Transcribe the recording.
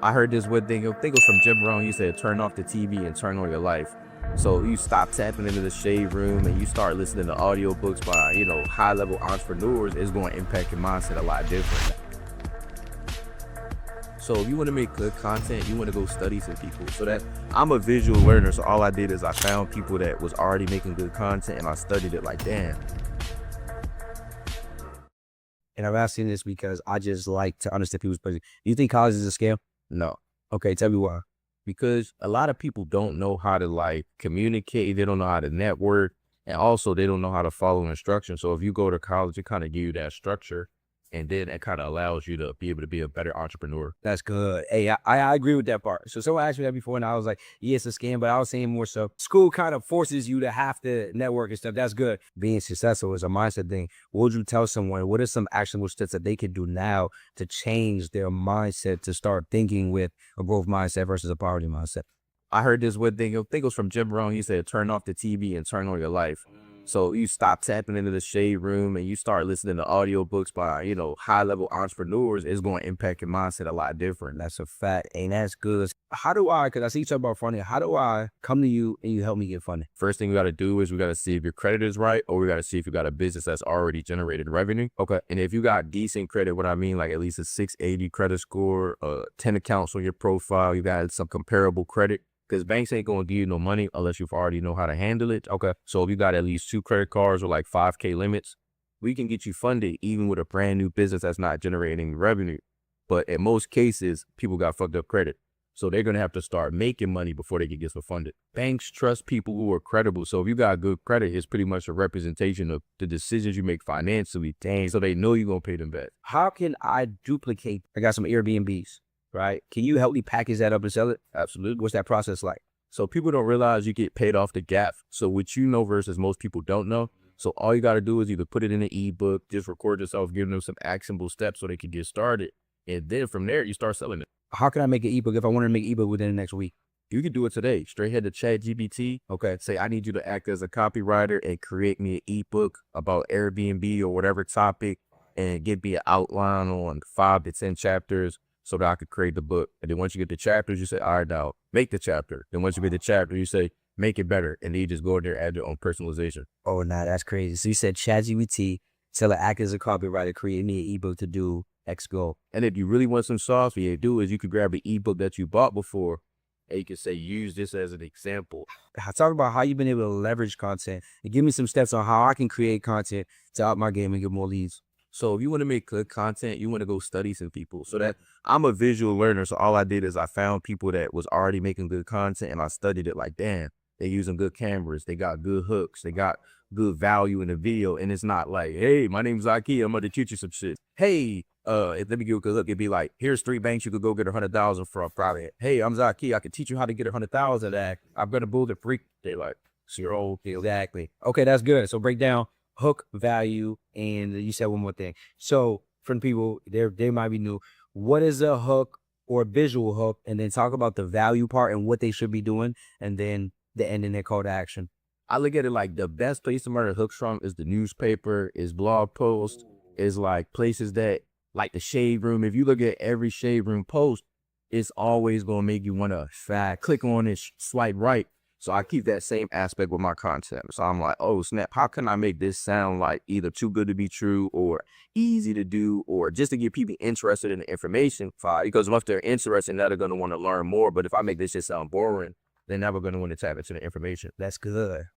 I heard this one thing, I think it was from Jim Rohn. He said, turn off the TV and turn on your life. So you stop tapping into the shade room and you start listening to audiobooks by, high level entrepreneurs. It's going to impact your mindset a lot different. So if you want to make good content, you want to go study some people. So that I'm a visual learner. So all I did is I found people that was already making good content and I studied it like, damn. And I'm asking this because I just like to understand people's perspective. Do you think college is a scam? No. Okay, tell me why. Because a lot of people don't know how to like communicate. They don't know how to network. And also they don't know how to follow instructions. So if you go to college, it kind of give you that structure. And then it kind of allows you to be able to be a better entrepreneur. That's good. Hey, I agree with that part. So someone asked me that before and I was like, yeah, it's a scam, but I was saying more so school kind of forces you to have to network and stuff. That's good. Being successful is a mindset thing. What would you tell someone? What are some actionable steps that they could do now to change their mindset to start thinking with a growth mindset versus a poverty mindset? I heard this one thing, I think it was from Jim Rohn. He said, turn off the TV and turn on your life. So you stop tapping into the shade room and you start listening to audiobooks by, high level entrepreneurs. It's going to impact your mindset a lot different. That's a fact. And that's good. How do because I see you talk about funding, how do I come to you and you help me get funding? First thing we got to do is we got to see if your credit is right, or we got to see if you got a business that's already generated revenue. Okay. And if you got decent credit, what I mean, like at least a 680 credit score, 10 accounts on your profile, you got some comparable credit. Because banks ain't going to give you no money unless you already know how to handle it. Okay. So if you got at least 2 credit cards or like 5K limits, we can get you funded even with a brand new business that's not generating revenue. But in most cases, people got fucked up credit. So they're going to have to start making money before they can get funded. Banks trust people who are credible. So if you got good credit, it's pretty much a representation of the decisions you make financially. Dang. So they know you're going to pay them back. How can I duplicate? I got some Airbnbs. Right? Can you help me package that up and sell it? Absolutely. What's that process like? So people don't realize you get paid off the gap. So what you know versus most people don't know. So all you got to do is either put it in an ebook, just record yourself, give them some actionable steps so they can get started. And then from there, you start selling it. How can I make an ebook if I want to make an ebook within the next week? You can do it today. Straight head to ChatGPT. Okay. Say, I need you to act as a copywriter and create me an ebook about Airbnb or whatever topic and give me an outline on 5 to 10 chapters. So that I could create the book. And then once you get the chapters, you say, all right, now make the chapter. Then once you get the chapter, you say, make it better. And then you just go in there and add your own personalization. Oh, nah, that's crazy. So you said ChatGPT, tell it act as a copywriter, create me an ebook to do X goal. And if you really want some sauce, what you do is you could grab an ebook that you bought before and you can say, use this as an example. Talk about how you've been able to leverage content and give me some steps on how I can create content to up my game and get more leads. So if you want to make good content, you want to go study some people. So that I'm a visual learner. So all I did is I found people that was already making good content and I studied it like, damn, they using good cameras. They got good hooks. They got good value in the video. And it's not like, hey, my name's Zaki. I'm going to teach you some shit. Hey, let me give you a good look. It'd be like, here's 3 banks you could go get 100,000 from private. Hey, I'm Zaki. I can teach you how to get 100,000 at. I'm going to build a freak. They like, zero. Exactly. Okay, that's good. So break down hook, value, and you said one more thing. So for the people, they might be new. What is a hook or a visual hook? And then talk about the value part and what they should be doing, and then the end and their call to action. I look at it like the best place to murder hooks from is the newspaper, is blog posts, is like places that like the shade room. If you look at every shade room post, it's always going to make you want to click on it, swipe right. So I keep that same aspect with my content. So I'm like, oh, snap, how can I make this sound like either too good to be true or easy to do or just to get people interested in the information? Because if they're interested, now they're going to want to learn more. But if I make this just sound boring, they're never going to want to tap into the information. That's good.